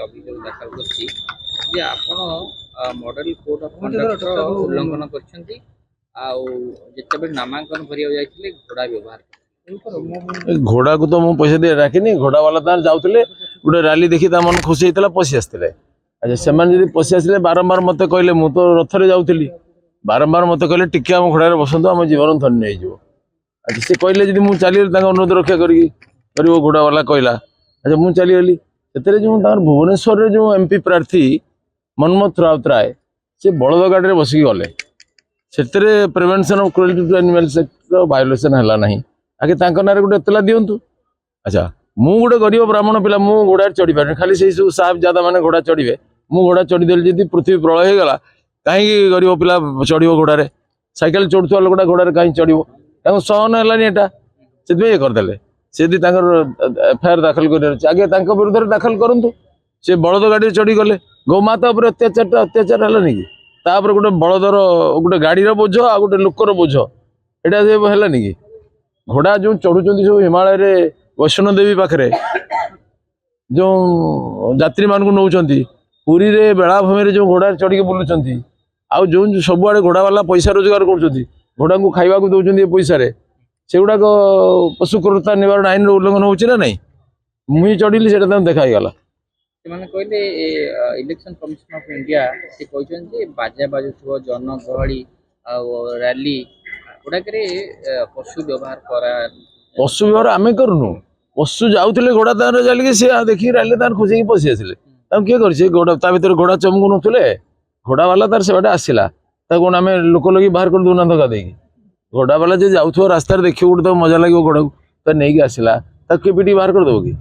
ଅଭିଯୋଗ ଦାଖଲ କରିଛି ଯେ ଆପଣ ମଡେଲ କୋଡ୍ ଅଫ୍ କଣ୍ଡକ୍ଟର ଉଲ୍ଲଂଘନ କରିଛନ୍ତି ଆଉ ଯେତେବେଳେ ନାମାଙ୍କନ କରିବାକୁ ଯାଇଥିଲେ ଘୋଡ଼ା ବ୍ୟବହାର घोड़ा को तो मुझे पैसा दे रखिनी घोड़ा वाला तार जाऊले गोटे रैली देखी मन खुशी होता पशि आसते अच्छा से पशि आसे बारंबार मत कहले मुझे तो रथरे जाऊली बारंबार मत कहले टिके आम घोड़े बसतु आम जीवन धन्य हो अच्छा से कहले जी मुझे चली अनुरोध रक्षा कर घोड़ा वाला कहला अच्छा मुझे चलीगली से जो भुवनेश्वर जो एमपी प्रार्थी मनमोहन राउतराय से बलद गाड़ी बसिक गले से prevention of cruelty to animals act violation है ना आगे ना गोटे एतला दिंतु अच्छा मु गोटे गरीब ब्राह्मण पिला मु घोड़ा चढ़ी पारे खाली से सब साहब ज्यादा मैंने घोड़ा चढ़े मु घोड़ा चढ़ीदेली जी पृथ्वी प्रलय हो गला कहीं गरीब पिला चढ़ो घोड़े सैकेल चढ़ुवा लोकटा घोड़े कहीं चढ़ो सहन है से ये करदे से एफआईआर दाखल कर आगे विरुद्ध में दाखल करूँ से बलद गाड़ी चढ़ी गले गौमाता अत्याचार है कि गोटे बलदर गोटे गाड़ी बोझ आ गोटे लोकर बोझ यहाँ है कि घोड़ा जो चढ़ुंट सब हिमालय रे वैष्णो देवी पाखे जो यात्री मान नौ पुरी रे बेलाभूमि जो घोड़ा चढ़ी बुलूं आउ जो सबुआड़े घोड़ा वाला पैसा रोजगार कर घोड़ा को खावा दौरान पैसा से गुड़ाक पशु क्रूरता निवारण आईन उल्लंघन होना ना मुझे चढ़ी से देखाईगला कहले इलेक्शन कमिशन ऑफ इंडिया से कहते बाजा बाजुव जनगहली रैली गुड़ाक पशु व्यवहार पशु व्यवहार आम करूनु पशु जाऊे घोड़ा तार चलिए सी देखिए रैली तार खुशी पशि आसे किए कर घोड़ा ता भर घोड़ा चमकु नुले घोड़ा वाला तार से आसला कौन आम लोक लगे बाहर कर दूना धक्का देगी घोड़ा वाला जो जाऊ रास्तार देखिए गोटे तो मजा लगे घोड़ा को नहीं आसला किए पिटी बाहर करदेव कि